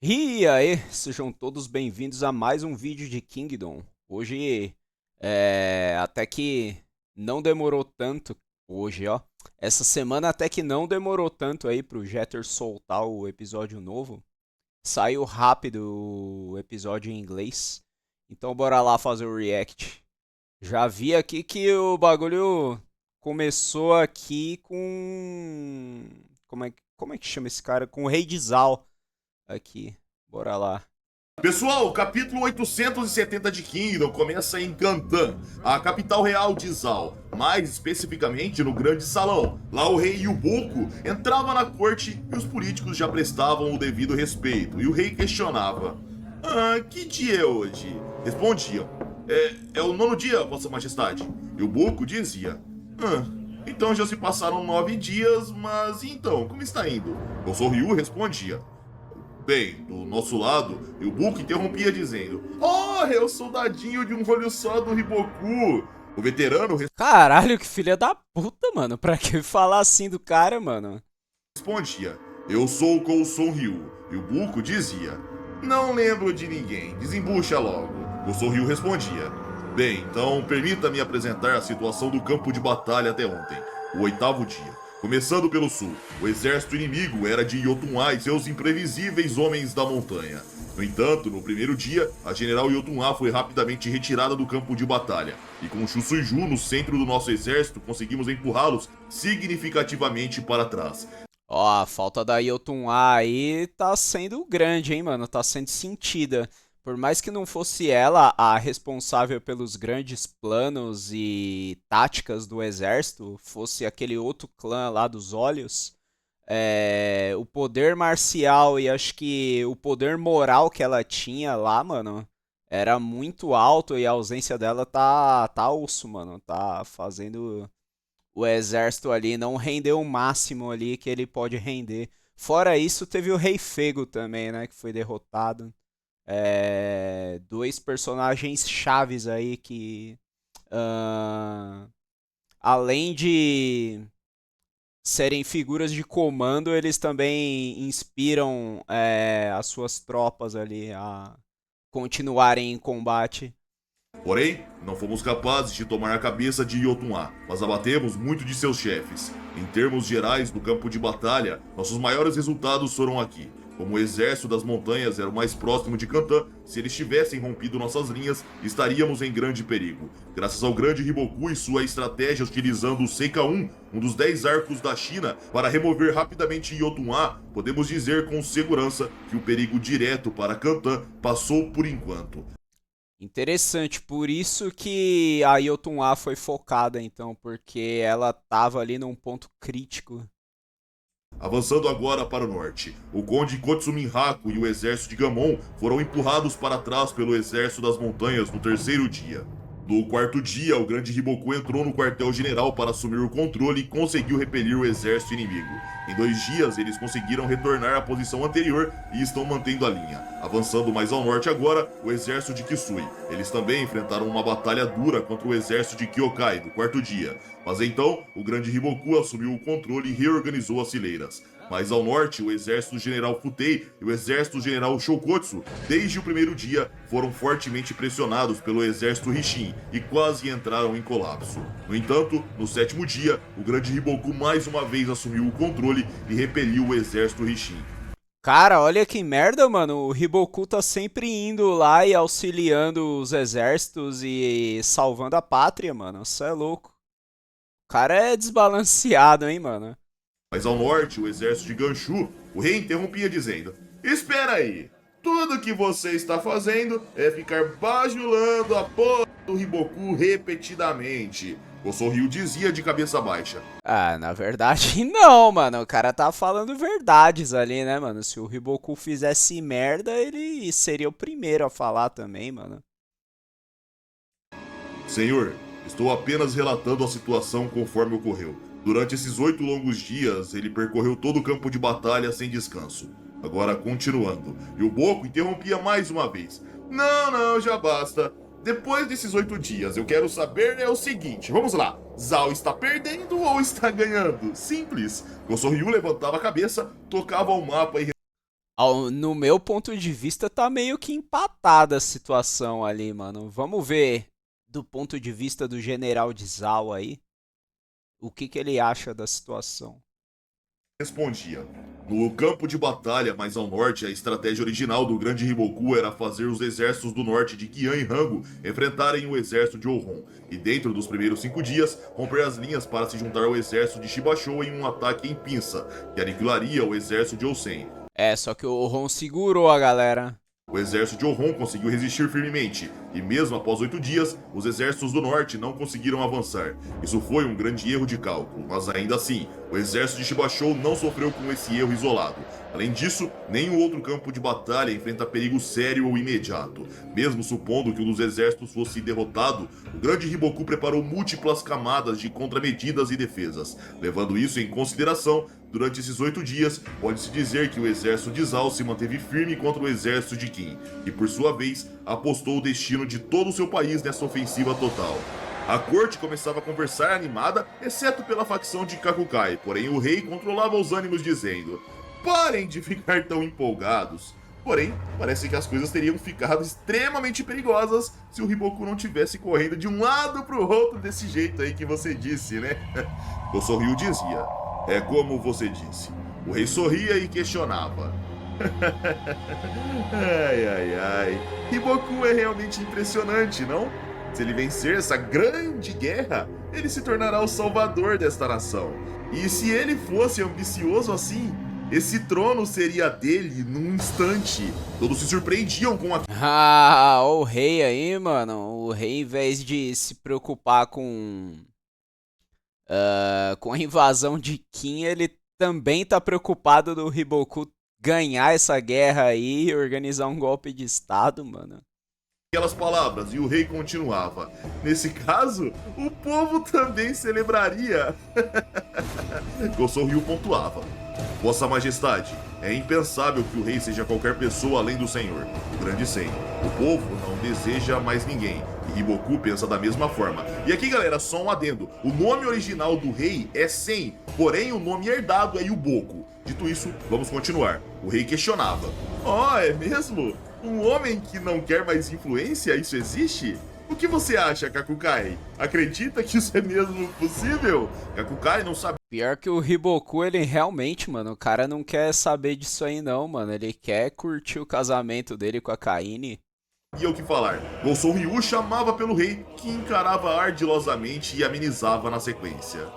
E aí, sejam todos bem-vindos a mais um vídeo de Kingdom. Hoje, até que não demorou tanto, hoje ó, essa semana até que não demorou tanto aí pro Jeter soltar o episódio novo. Saiu rápido o episódio em inglês, então bora lá fazer o react. Já vi aqui que o bagulho começou aqui com... Como é que chama esse cara? Com o Rei de Zal aqui. Bora lá. Pessoal, o capítulo 870 de Kingdom começa em Cantan, a capital real de Zal, mais especificamente no Grande Salão. Lá o rei Yubuko entrava na corte e os políticos já prestavam o devido respeito, e o rei questionava: que dia é hoje? Respondiam: é o nono dia, Vossa Majestade. Yubuko dizia: então já se passaram 9 dias, mas e então, como está indo? O Sorryu respondia: bem, do nosso lado, o Book interrompia dizendo: Oh, é o soldadinho de um olho só do Riboku. O veterano Caralho, que filha da puta, mano. Pra que falar assim do cara, mano? respondia: Eu sou o Kousou Ryu. E o Buko dizia: Não lembro de ninguém, desembucha logo. Kousou Ryu respondia: Bem, então permita-me apresentar a situação do campo de batalha até ontem, o oitavo dia. Começando pelo sul, o exército inimigo era de Yotun'a e seus imprevisíveis homens da montanha. No entanto, no primeiro dia, a general Yotun'a foi rapidamente retirada do campo de batalha, e com Shusuiju no centro do nosso exército, conseguimos empurrá-los significativamente para trás. Ó, a falta da Yotun A aí tá sendo grande, hein, mano? Tá sendo sentida. Por mais que não fosse ela a responsável pelos grandes planos e táticas do exército, fosse aquele outro clã lá dos olhos, o poder marcial e acho que o poder moral que ela tinha lá, mano, era muito alto e a ausência dela tá osso, mano. Tá fazendo o exército ali não render o máximo ali que ele pode render. Fora isso, teve o Rei Fego também, né, que foi derrotado. Dois personagens chaves aí que, ah, além de serem figuras de comando, eles também inspiram as suas tropas ali a continuarem em combate. Porém, não fomos capazes de tomar a cabeça de Yotun'a, mas abatemos muito de seus chefes. Em termos gerais, no campo de batalha, nossos maiores resultados foram aqui. Como o exército das montanhas era o mais próximo de Cantan, se eles tivessem rompido nossas linhas, estaríamos em grande perigo. Graças ao grande Riboku e sua estratégia utilizando o Seika-1, um dos 10 arcos da China, para remover rapidamente Yotun'a, podemos dizer com segurança que o perigo direto para Cantan passou por enquanto. Interessante, por isso que a Yotun A foi focada então, porque ela tava ali num ponto crítico. Avançando agora para o norte, o conde Kotsuminhaku e o exército de Gamon foram empurrados para trás pelo exército das montanhas no terceiro dia. No quarto dia, o grande Riboku entrou no quartel-general para assumir o controle e conseguiu repelir o exército inimigo. Em 2 dias, eles conseguiram retornar à posição anterior e estão mantendo a linha. Avançando mais ao norte agora, o exército de Kisui. Eles também enfrentaram uma batalha dura contra o exército de Kyokai no quarto dia. Mas então, o grande Riboku assumiu o controle e reorganizou as fileiras. Mais ao norte, o exército do general Futei e o exército do general Shokotsu, desde o primeiro dia, foram fortemente pressionados pelo exército Rishin e quase entraram em colapso. No entanto, no sétimo dia, o grande Riboku mais uma vez assumiu o controle e repeliu o exército Rishin. Cara, olha que merda, mano. O Riboku tá sempre indo lá e auxiliando os exércitos e salvando a pátria, mano. Você é louco. O cara é desbalanceado, hein, mano. Mais ao norte, o exército de Ganshu, o rei interrompia dizendo: Espera aí, tudo que você está fazendo é ficar bajulando a porra do Riboku repetidamente. O Sorryu dizia de cabeça baixa. Ah, na verdade não, mano. O cara tá falando verdades ali, né, mano? Se o Riboku fizesse merda, ele seria o primeiro a falar também, mano. Senhor, estou apenas relatando a situação conforme ocorreu. Durante esses 8 longos dias, ele percorreu todo o campo de batalha sem descanso. Agora, continuando, e o Boco interrompia mais uma vez. Não, não, já basta. Depois desses 8 dias, eu quero saber é o seguinte, vamos lá. Zhao está perdendo ou está ganhando? Simples. O Sorryu levantava a cabeça, tocava o mapa e No meu ponto de vista, tá meio que empatada a situação ali, mano. Vamos ver do ponto de vista do General de Zal aí, o que que ele acha da situação. Respondia. No campo de batalha mais ao norte, a estratégia original do Grande Riboku era fazer os exércitos do norte de Qian e Rango enfrentarem o exército de Ohon, e dentro dos primeiros 5 dias, romper as linhas para se juntar ao exército de Shibashou em um ataque em pinça, que aniquilaria o exército de Osen. É, só que o Ron segurou a galera. O exército de Ohon conseguiu resistir firmemente, e mesmo após 8 dias, os exércitos do norte não conseguiram avançar. Isso foi um grande erro de cálculo, mas ainda assim, o exército de Shibashou não sofreu com esse erro isolado. Além disso, nenhum outro campo de batalha enfrenta perigo sério ou imediato. Mesmo supondo que um dos exércitos fosse derrotado, o grande Riboku preparou múltiplas camadas de contramedidas e defesas. Levando isso em consideração, durante esses 8 dias, pode-se dizer que o exército de Zal se manteve firme contra o exército de Qin, que por sua vez apostou o destino de todo o seu país nessa ofensiva total. A corte começava a conversar animada, exceto pela facção de Kakukai, porém o rei controlava os ânimos dizendo: "Parem de ficar tão empolgados." Porém, parece que as coisas teriam ficado extremamente perigosas se o Riboku não tivesse correndo de um lado pro outro desse jeito aí que você disse, né? Gosoryu dizia: "É como você disse." O rei sorria e questionava: ai, ai, ai. Riboku é realmente impressionante, não? Se ele vencer essa grande guerra, ele se tornará o salvador desta nação. E se ele fosse ambicioso assim, esse trono seria dele num instante. Todos se surpreendiam com a... Ah, o rei aí, mano. O rei, em vez de se preocupar com a invasão de Qin, ele também tá preocupado do Riboku ganhar essa guerra aí e organizar um golpe de estado, mano. aquelas palavras, e o rei continuava: "Nesse caso, o povo também celebraria." Gosoryu pontuava: "Vossa Majestade, é impensável que o rei seja qualquer pessoa além do Senhor, o Grande Sen. O povo não deseja mais ninguém, e Riboku pensa da mesma forma." E aqui, galera, só um adendo: o nome original do rei é Sen, porém o nome herdado é Yuboku. Dito isso, vamos continuar. O rei questionava: "Oh, é mesmo? Um homem que não quer mais influência, isso existe? O que você acha, Kakukai? Acredita que isso é mesmo possível?" Kakukai não sabia Pior que o Riboku, ele realmente, mano, o cara não quer saber disso aí não, mano. Ele quer curtir o casamento dele com a Kaine. o que falar. Gosoryu chamava pelo rei, que encarava ardilosamente e amenizava na sequência: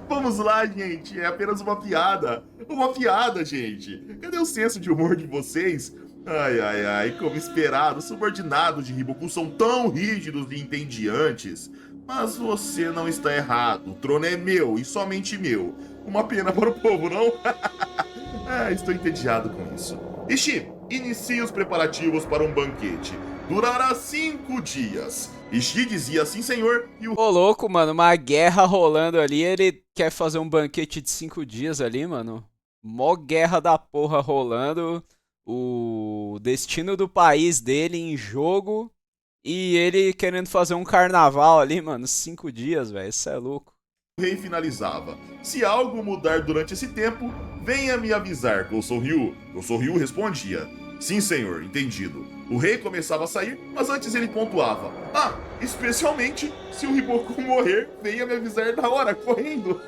"Vamos lá, gente, é apenas uma piada. Uma piada, gente. Cadê o senso de humor de vocês? Ai, ai, ai, como esperado, os subordinados de Riboku são tão rígidos e entediantes. Mas você não está errado, o trono é meu e somente meu. Uma pena para o povo, não?" Estou entediado com isso. Ishi, inicie os preparativos para um banquete. Durará 5 dias. Ishi dizia sim, senhor, e o... Ô, louco, mano, uma guerra rolando ali, ele quer fazer um banquete de 5 dias ali, mano. Mó guerra da porra rolando, o destino do país dele em jogo e ele querendo fazer um carnaval ali, mano, 5 dias, velho, isso é louco. rei finalizava: "Se algo mudar durante esse tempo, venha me avisar, Gosoryu." Gosoryu respondia: "Sim, senhor, entendido." O rei começava a sair, mas antes ele pontuava: "Especialmente se o Riboku morrer, venha me avisar na hora, correndo."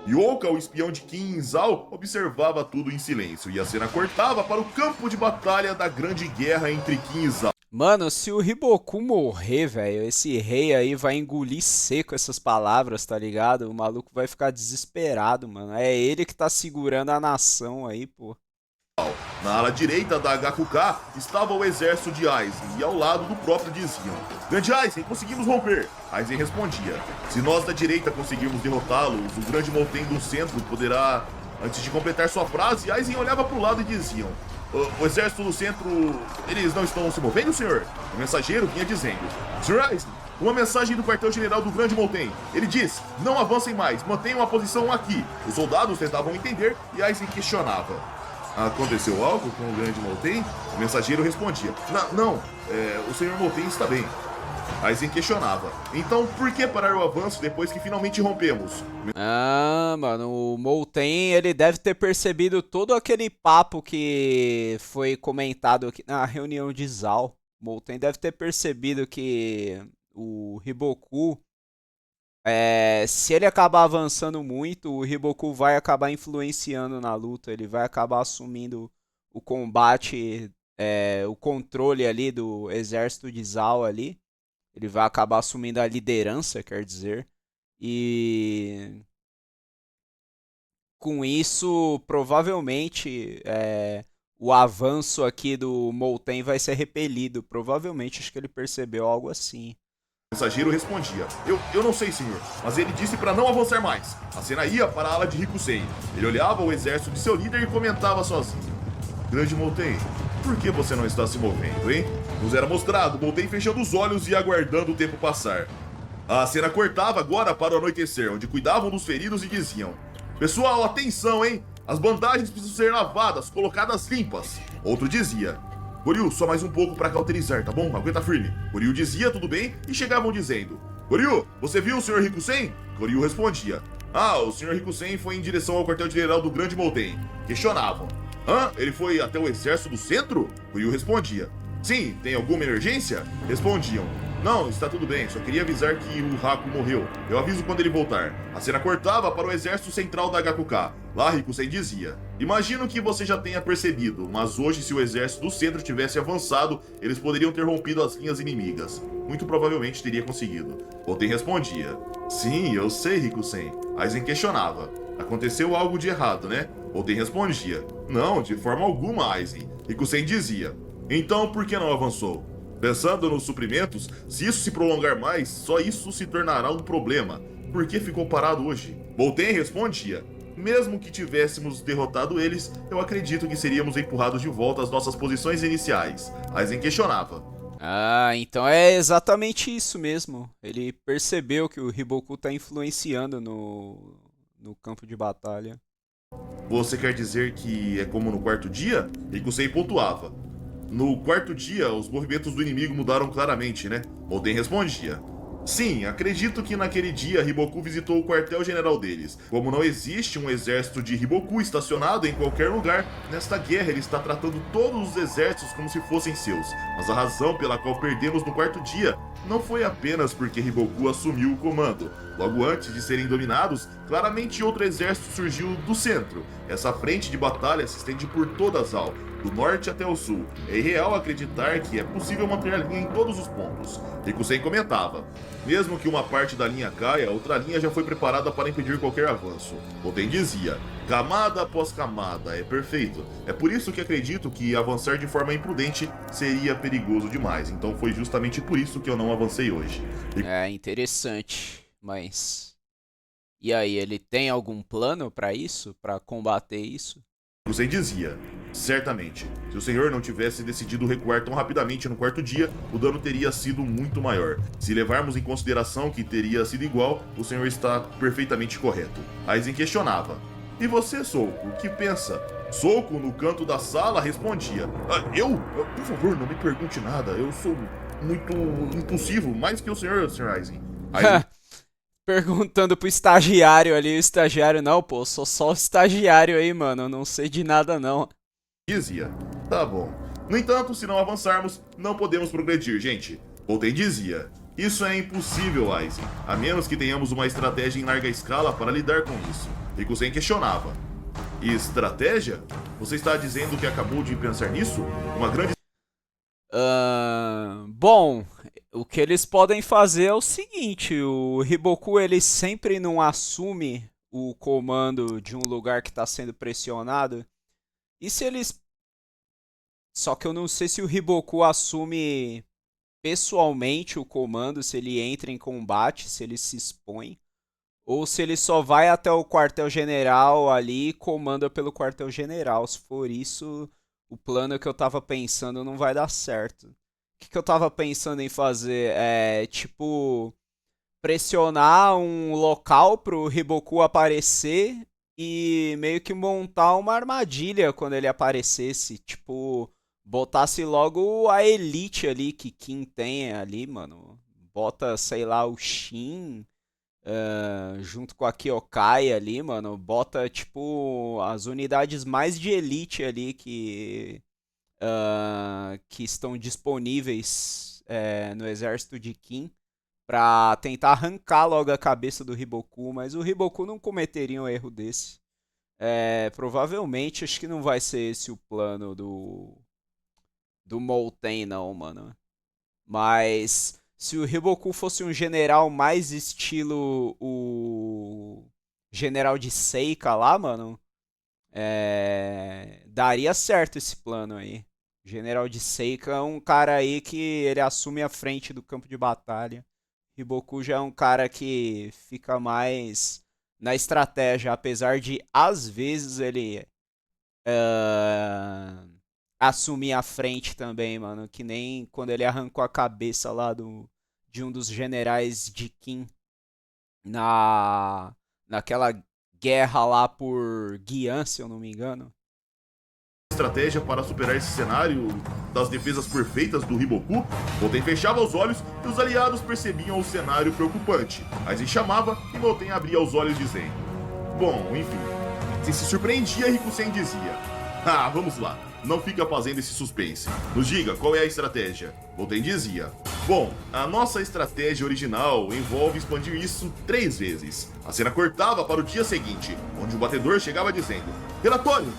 Yoka, o espião de Qin Zal, observava tudo em silêncio, e a cena cortava para o campo de batalha da grande guerra entre Qin e Zal. Mano, se o Riboku morrer, velho, esse rei aí vai engolir seco essas palavras, tá ligado? O maluco vai ficar desesperado, mano. É ele que tá segurando a nação aí, pô. Na ala direita da Gakuka estava o exército de Aizen, e ao lado do próprio diziam: "Grande Aizen, conseguimos romper." Aizen respondia: "Se nós da direita conseguirmos derrotá-los, o grande Monten do centro poderá..." Antes de completar sua frase, Aizen olhava para o lado e diziam: "O exército do centro, eles não estão se movendo, senhor?" O mensageiro vinha dizendo: "Sr. Aizen, uma mensagem do quartel-general do Grande Monten. Ele diz: não avancem mais, mantenham a posição aqui." Os soldados tentavam entender e Aizen questionava: "Aconteceu algo com o Grande Monten?" O mensageiro respondia: Não, o Sr. Monten está bem." Aizen questionava. Então por que parar o avanço depois que finalmente rompemos? Ah, mano, o Molten, ele deve ter percebido todo aquele papo que foi comentado aqui na reunião de Zal. O Molten deve ter percebido que o Hiboku, se ele acabar avançando muito, o Hiboku vai acabar influenciando na luta, ele vai acabar assumindo o combate, o controle ali do exército de Zal ali. Ele vai acabar assumindo a liderança, quer dizer. E com isso, provavelmente, o avanço aqui do Molten vai ser repelido. Provavelmente, acho que ele percebeu algo assim. O mensageiro respondia. Eu não sei, senhor, mas ele disse para não avançar mais. A cena ia para a ala de Rikusei. Ele olhava o exército de seu líder e comentava sozinho. Grande Molten, por que você não está se movendo, hein? Nos era mostrado Molten fechando os olhos e aguardando o tempo passar. A cena cortava agora para o anoitecer, onde cuidavam dos feridos e diziam: Pessoal, atenção, hein? As bandagens precisam ser lavadas, colocadas limpas. Outro dizia: Goryu, só mais um pouco para cauterizar, tá bom? Aguenta firme. Goryu dizia tudo bem e chegavam dizendo: Goryu, você viu o Sr. Rikusen? Goryu respondia: Ah, o Sr. Rikusen foi em direção ao quartel-general do Grande Molten. Questionavam: Hã? Ele foi até o exército do centro? Goryu respondia: Sim, tem alguma emergência? Respondiam: Não, está tudo bem, só queria avisar que o Haku morreu. Eu aviso quando ele voltar. A cena cortava para o exército central da Gakuka. Lá Rikusen dizia: Imagino que você já tenha percebido, mas hoje se o exército do centro tivesse avançado, eles poderiam ter rompido as linhas inimigas. Muito provavelmente teria conseguido. Oten respondia: Sim, eu sei, Rikusen. Aizen questionava: Aconteceu algo de errado, né? Oten respondia: Não, de forma alguma, Aizen. Rikusen dizia: Então por que não avançou? Pensando nos suprimentos, se isso se prolongar mais, só isso se tornará um problema. Por que ficou parado hoje? Molten respondia: Mesmo que tivéssemos derrotado eles, eu acredito que seríamos empurrados de volta às nossas posições iniciais. Aizen questionava: Ah, então é exatamente isso mesmo. Ele percebeu que o Hiboku tá influenciando no campo de batalha. Você quer dizer que é como no quarto dia? Rikusei pontuava: No quarto dia, os movimentos do inimigo mudaram claramente, né? Molten respondia: Sim, acredito que naquele dia Hiboku visitou o quartel-general deles. Como não existe um exército de Hiboku estacionado em qualquer lugar, nesta guerra ele está tratando todos os exércitos como se fossem seus. Mas a razão pela qual perdemos no quarto dia não foi apenas porque Hiboku assumiu o comando. Logo antes de serem dominados, claramente outro exército surgiu do centro. Essa frente de batalha se estende por toda a Zal, do norte até o sul. É irreal acreditar que é possível manter a linha em todos os pontos. Rikusen comentava: Mesmo que uma parte da linha caia, outra linha já foi preparada para impedir qualquer avanço. Oten dizia: Camada após camada, é perfeito. É por isso que acredito que avançar de forma imprudente seria perigoso demais. Então foi justamente por isso que eu não avancei hoje. É interessante, mas e aí, ele tem algum plano pra isso, pra combater isso? Hussein dizia: Certamente, se o senhor não tivesse decidido recuar tão rapidamente no quarto dia, o dano teria sido muito maior. Se levarmos em consideração que teria sido igual, o senhor está perfeitamente correto. Aizen questionava: E você, Souko, o que pensa? Souko, no canto da sala, respondia: Eu? Por favor, não me pergunte nada. Eu sou muito impulsivo, mais que o senhor Aizen. Aizen Perguntando pro estagiário ali, o estagiário, não, pô, sou só o estagiário aí, mano, eu não sei de nada não. dizia: Tá bom. No entanto, se não avançarmos, não podemos progredir, gente. Voltaire dizia: Isso é impossível, Aizen, a menos que tenhamos uma estratégia em larga escala para lidar com isso. Rikusen questionava: Estratégia? Você está dizendo que acabou de pensar nisso? Uma grande Bom, o que eles podem fazer é o seguinte, o Hiboku ele sempre não assume o comando de um lugar que está sendo pressionado. E se eles... Só que eu não sei se o Hiboku assume pessoalmente o comando, se ele entra em combate, se ele se expõe, ou se ele só vai até o quartel-general ali e comanda pelo quartel-general. Se for isso, o plano que eu tava pensando não vai dar certo. O que eu tava pensando em fazer é, tipo, pressionar um local pro Hiboku aparecer e meio que montar uma armadilha quando ele aparecesse. Tipo, botasse logo a elite ali que Kim tem ali, mano. Bota, sei lá, o Shin junto com a Kyokai ali, mano. Bota, tipo, as unidades mais de elite ali que estão disponíveis no exército de Kim pra tentar arrancar logo a cabeça do Hiboku, mas o Hiboku não cometeria um erro desse. Provavelmente, acho que não vai ser esse o plano do Molten, não, mano. Mas se o Hiboku fosse um general mais estilo o general de Seika lá, mano, daria certo esse plano aí. O general de Seika é um cara aí que ele assume a frente do campo de batalha. Hiboku já é um cara que fica mais na estratégia, apesar de às vezes ele assumir a frente também, mano. Que nem quando ele arrancou a cabeça lá de um dos generais de Kim naquela guerra lá por Guian, se eu não me engano. Estratégia para superar esse cenário das defesas perfeitas do Hiboku, Molten fechava os olhos e os aliados percebiam o cenário preocupante. Aizen chamava e Molten abria os olhos dizendo: bom, enfim. Se surpreendia, Rikusen dizia: ah, vamos lá, não fica fazendo esse suspense. Nos diga qual é a estratégia. Molten dizia: bom, a nossa estratégia original envolve expandir isso 3 vezes. A cena cortava para o dia seguinte, onde o batedor chegava dizendo: relatório,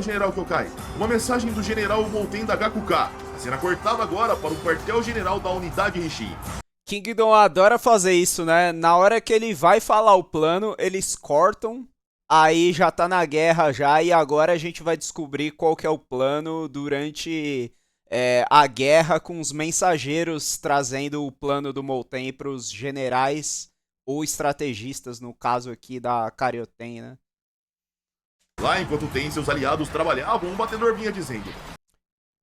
General Kyokai. Uma mensagem do General Molten da Gakuka. A cena cortava agora para o quartel-general da unidade Rishin. Kingdom adora fazer isso, né? Na hora que ele vai falar o plano, eles cortam, aí já tá na guerra já, e agora a gente vai descobrir qual que é o plano durante a guerra, com os mensageiros trazendo o plano do Molten pros generais ou estrategistas, no caso aqui da Karyoten, né? Lá, enquanto Ten e seus aliados trabalhavam, um batedor vinha dizendo: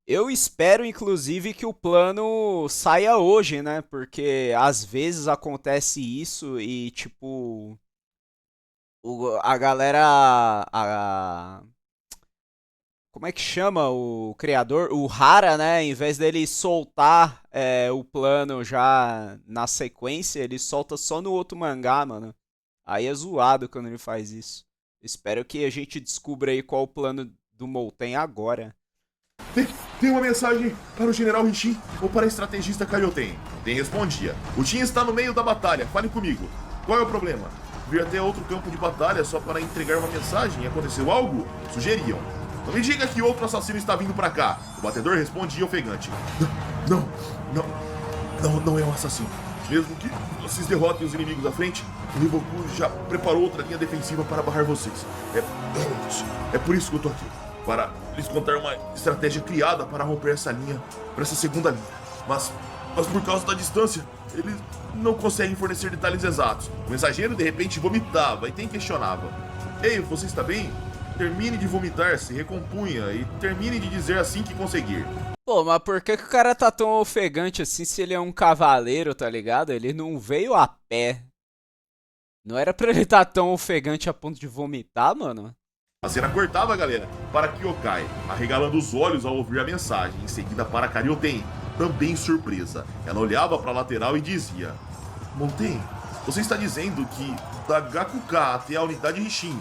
eu espero, inclusive, que o plano saia hoje, né? Porque às vezes acontece isso e, tipo, a galera. Como é que chama o criador? O Hara, né? Em vez dele soltar o plano já na sequência, ele solta só no outro mangá, mano. Aí é zoado quando ele faz isso. Espero que a gente descubra aí qual o plano do Molten agora. Tem uma mensagem para o General Rishin ou para a estrategista Karyoten. Ten respondia: o Shin está no meio da batalha, fale comigo. Qual é o problema? Vir até outro campo de batalha só para entregar uma mensagem? Aconteceu algo? Sugeriam. Não me diga que outro assassino está vindo para cá. O batedor respondia ofegante: não é um assassino. Mesmo que vocês derrotem os inimigos da frente, o Hiboku já preparou outra linha defensiva para barrar vocês. É por isso que eu tô aqui. Para lhes contar uma estratégia criada para romper essa linha, para essa segunda linha. Mas por causa da distância, eles não conseguem fornecer detalhes exatos. O mensageiro de repente vomitava e Ten questionava: ei, você está bem? Termine de vomitar, se recompunha e termine de dizer assim que conseguir. Pô, mas por que o cara tá tão ofegante assim se ele é um cavaleiro, tá ligado? Ele não veio a pé. Não era pra ele estar tão ofegante a ponto de vomitar, mano? A cena cortava, galera, para Kyokai, arregalando os olhos ao ouvir a mensagem, em seguida para Karyoten, também surpresa. Ela olhava para a lateral e dizia: Molten, você está dizendo que da Gakuka até a unidade Rishin,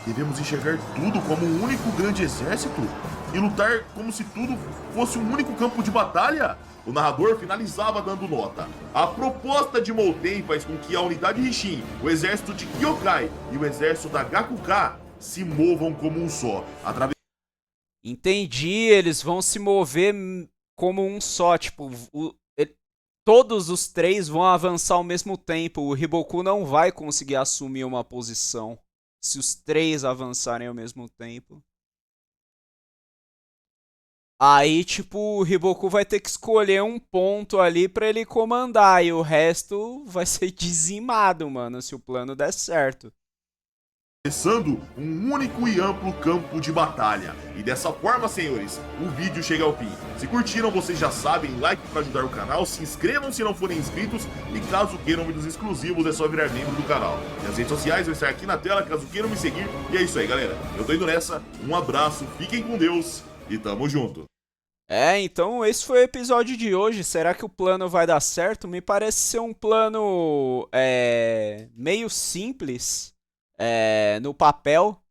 devemos enxergar tudo como um único grande exército? E lutar como se tudo fosse um único campo de batalha? O narrador finalizava dando nota. A proposta de Molten faz com que a unidade Rishin, o exército de Kyokai e o exército da Gakuka se movam como um só. Entendi, eles vão se mover como um só, tipo, todos os 3 vão avançar ao mesmo tempo. O Hiboku não vai conseguir assumir uma posição se os 3 avançarem ao mesmo tempo. Aí, tipo, o Hiboku vai ter que escolher um ponto ali pra ele comandar, e o resto vai ser dizimado, mano, se o plano der certo. Começando um único e amplo campo de batalha. E dessa forma, senhores, o vídeo chega ao fim. Se curtiram, vocês já sabem, like para ajudar o canal, se inscrevam se não forem inscritos e caso queiram vídeos exclusivos é só virar membro do canal. Minhas redes sociais vão estar aqui na tela caso queiram me seguir. E é isso aí, galera. Eu tô indo nessa, um abraço, fiquem com Deus e tamo junto. Então esse foi o episódio de hoje. Será que o plano vai dar certo? Me parece ser um plano meio simples no papel.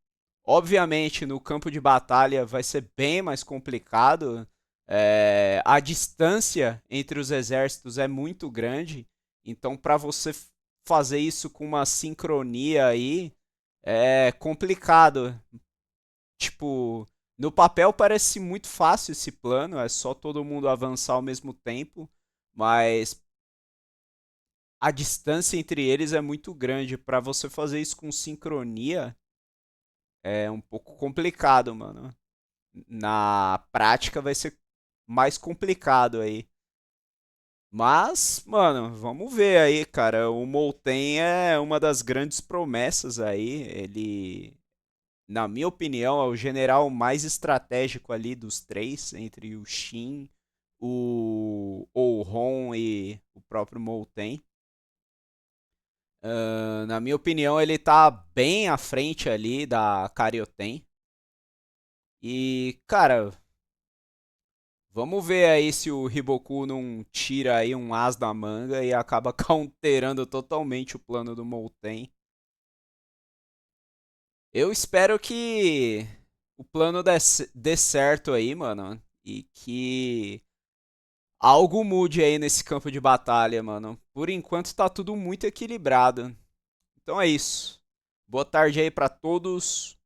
Obviamente, no campo de batalha vai ser bem mais complicado. A distância entre os exércitos é muito grande. Então, para você fazer isso com uma sincronia aí, é complicado. Tipo, no papel parece muito fácil esse plano, é só todo mundo avançar ao mesmo tempo, mas a distância entre eles é muito grande. Para você fazer isso com sincronia é um pouco complicado, mano. Na prática vai ser mais complicado aí. Mas, mano, vamos ver aí, cara. O Molten é uma das grandes promessas aí. Ele, na minha opinião, é o general mais estratégico ali dos três, entre o Shin, o Ouron e o próprio Molten. Na minha opinião, ele tá bem à frente ali da Karyoten. E, cara, vamos ver aí se o Riboku não tira aí um as da manga e acaba counterando totalmente o plano do Molten. Eu espero que o plano dê certo aí, mano. E que algo mude aí nesse campo de batalha, mano. Por enquanto tá tudo muito equilibrado. Então é isso. Boa tarde aí pra todos.